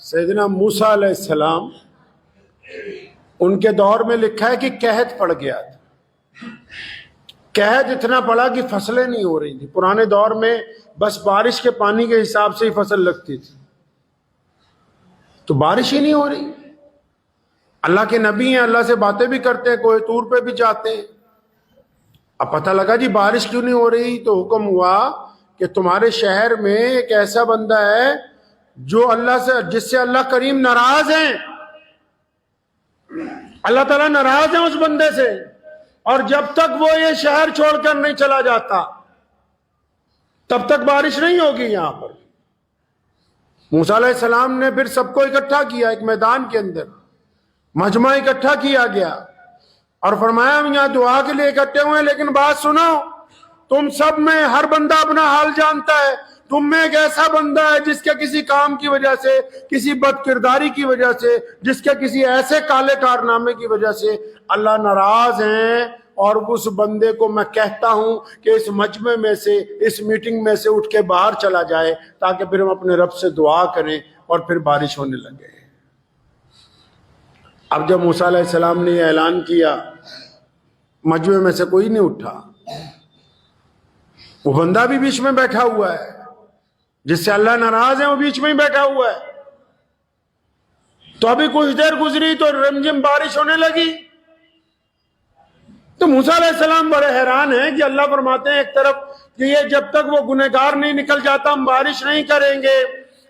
سیدنا موسیٰ علیہ السلام ان کے دور میں لکھا ہے کہ قحط پڑ گیا تھا. قحط اتنا پڑا کہ فصلیں نہیں ہو رہی تھی. پرانے دور میں بس بارش کے پانی کے حساب سے ہی فصل لگتی تھی, تو بارش ہی نہیں ہو رہی. اللہ کے نبی ہیں, اللہ سے باتیں بھی کرتے ہیں, کوہ طور پہ بھی جاتے ہیں. اب پتہ لگا جی بارش کیوں نہیں ہو رہی, تو حکم ہوا کہ تمہارے شہر میں ایک ایسا بندہ ہے جو اللہ سے, جس سے اللہ کریم ناراض ہیں. اللہ تعالیٰ ناراض ہیں اس بندے سے, اور جب تک وہ یہ شہر چھوڑ کر نہیں چلا جاتا تب تک بارش نہیں ہوگی یہاں پر. موسیٰ علیہ السلام نے پھر سب کو اکٹھا کیا ایک میدان کے اندر, مجمع اکٹھا کیا گیا اور فرمایا ہم یہاں دعا کے لیے اکٹھے ہوئے ہیں, لیکن بات سنو, تم سب میں ہر بندہ اپنا حال جانتا ہے. تم میں ایک ایسا بندہ ہے جس کے کسی کام کی وجہ سے, کسی بد کرداری کی وجہ سے, جس کے کسی ایسے کالے کارنامے کی وجہ سے اللہ ناراض ہیں, اور اس بندے کو میں کہتا ہوں کہ اس مجمع میں سے, اس میٹنگ میں سے اٹھ کے باہر چلا جائے تاکہ پھر ہم اپنے رب سے دعا کریں اور پھر بارش ہونے لگے. اب جب موسیٰ علیہ السلام نے یہ اعلان کیا, مجمع میں سے کوئی نہیں اٹھا. وہ بندہ بھی بیچ میں بیٹھا ہوا ہے جس سے اللہ ناراض ہے, وہ بیچ میں ہی بیٹھا ہوا ہے. تو ابھی کچھ دیر گزری تو رمجم بارش ہونے لگی. تو موسیٰ علیہ السلام بڑے حیران ہیں کہ اللہ فرماتے ہیں ایک طرف کہ یہ جب تک وہ گنہگار نہیں نکل جاتا ہم بارش نہیں کریں گے,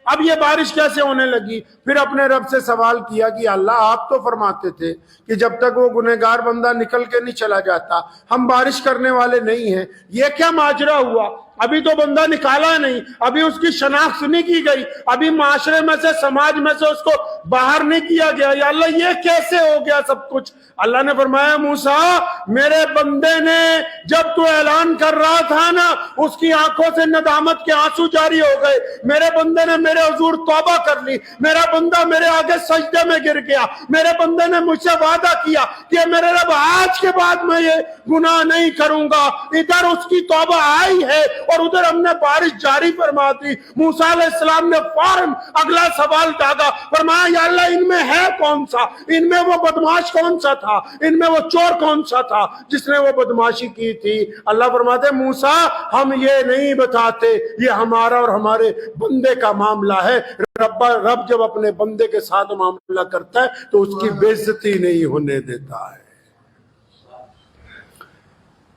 اب یہ بارش کیسے ہونے لگی؟ پھر اپنے رب سے سوال کیا کہ اللہ آپ تو فرماتے تھے کہ جب تک وہ گنہگار بندہ نکل کے نہیں چلا جاتا ہم بارش کرنے والے نہیں ہیں, یہ کیا ماجرا ہوا؟ ابھی تو بندہ نکالا نہیں, ابھی اس کی شناخت نہیں کی گئی, ابھی معاشرے میں سے, سماج میں سے اس کو باہر نہیں کیا گیا. یا اللہ یہ کیسے ہو گیا سب کچھ؟ اللہ نے فرمایا موسیٰ میرے بندے نے جب تو اعلان کر رہا تھا نا, اس کی آنکھوں سے ندامت کے آنسو جاری ہو گئے. میرے بندے نے میرے حضور توبہ کر لی, میرا بندہ میرے آگے سجدے میں گر گیا, میرے بندے نے مجھ سے وعدہ کیا کہ میرے رب آج کے بعد میں یہ گناہ نہیں کروں گا. ادھر اس کی توبہ آئی ہے اور ادھر ہم نے بارش جاری فرما دی. موسیٰ علیہ السلام نے فوراً اگلا سوال داغا, فرمایا یا اللہ ان میں ہے کون سا, ان میں وہ بدماش کون سا تھا, ان میں وہ چور کون سا تھا جس نے وہ بدماشی کی تھی؟ اللہ فرماتے موسیٰ ہم یہ نہیں بتاتے, یہ ہمارا اور ہمارے بندے کا معاملہ ہے. رب جب اپنے بندے کے ساتھ معاملہ کرتا ہے تو اس کی بے عزتی نہیں ہونے دیتا ہے.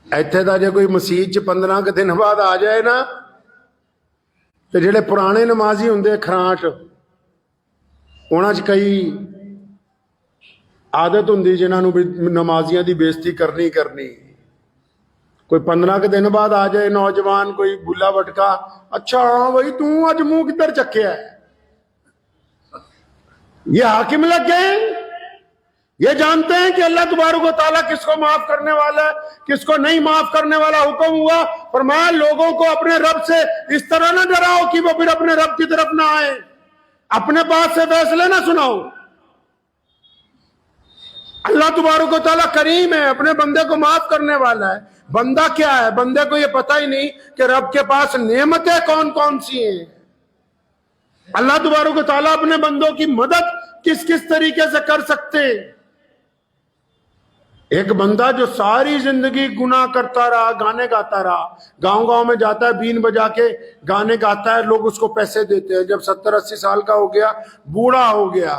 ایتھے دا جے کوئی مسیح 15 کے دن بعد آ جائے نا, تو جڑے پرانے نمازی ہوندے کھراٹ, انہاں چ کئی عادت ہوندی جنہاں نو بھی نمازیاں دی بےزتی کرنی. کوئی 15 کے دن بعد آ جائے نوجوان, کوئی بلا بٹکا, اچھا ہاں بھائی تو اج منہ کدھر چکیا ہے؟ یہ حاکم لگ گئے, یہ جانتے ہیں کہ اللہ تبارک و تعالیٰ کس کو معاف کرنے والا ہے, کس کو نہیں معاف کرنے والا. حکم ہوا فرمایا لوگوں کو اپنے رب سے اس طرح نہ ڈراؤ کہ وہ پھر اپنے رب کی طرف نہ آئے, اپنے پاس سے فیصلے نہ سناؤ. اللہ تبارک و تعالیٰ کریم ہے, اپنے بندے کو معاف کرنے والا ہے. بندہ کیا ہے؟ بندے کو یہ پتہ ہی نہیں کہ رب کے پاس نعمتیں کون کون سی ہیں. اللہ تبارک و تعالیٰ اپنے بندوں کی مدد کس کس طریقے سے کر سکتے ہیں. ایک بندہ جو ساری زندگی گناہ کرتا رہا, گانے گاتا رہا, گاؤں گاؤں میں جاتا ہے, بین بجا کے گانے گاتا ہے, لوگ اس کو پیسے دیتے ہیں. جب 70-80 سال کا ہو گیا, بوڑھا ہو گیا,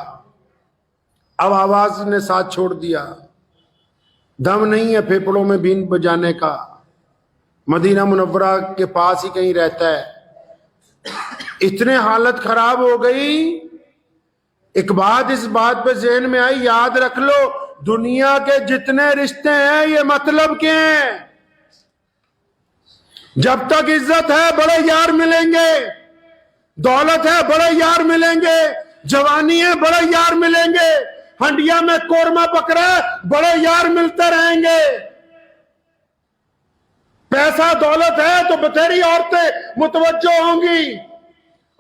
اب آواز نے ساتھ چھوڑ دیا, دم نہیں ہے پھیپڑوں میں بین بجانے کا, مدینہ منورہ کے پاس ہی کہیں رہتا ہے. اتنے حالت خراب ہو گئی. ایک بات اس بات پہ ذہن میں آئی, یاد رکھ لو دنیا کے جتنے رشتے ہیں یہ مطلب کے ہیں. جب تک عزت ہے بڑے یار ملیں گے, دولت ہے بڑے یار ملیں گے, جوانی ہے بڑے یار ملیں گے, ہنڈیا میں قورمہ پکڑا ہے بڑے یار ملتے رہیں گے. پیسہ دولت ہے تو بتیری عورتیں متوجہ ہوں گی,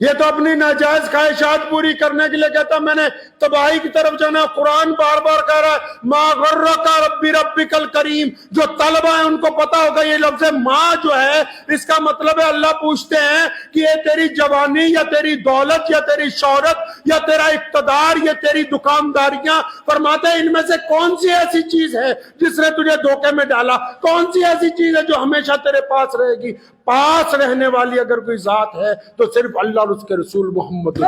یہ تو اپنی ناجائز خواہشات پوری کرنے کے لیے کہتا میں نے تباہی کی طرف جانا. قرآن بار بار کہہ رہا ہے ما غرک ربی ربک الکریم. جو طلبہ ہیں ان کو پتا ہوگا یہ لفظ ماں جو ہے اس کا مطلب ہے اللہ پوچھتے ہیں کہ یہ تیری جوانی یا تیری دولت یا تیری شہرت یا تیرا اقتدار یا تیری دکانداریاں، فرماتے ہیں ان میں سے کون سی ایسی چیز ہے جس نے تجھے دھوکے میں ڈالا؟ کون سی ایسی چیز ہے جو ہمیشہ تیرے پاس رہے گی؟ پاس رہنے والی اگر کوئی ذات ہے تو صرف اللہ اور اس کے رسول محمد.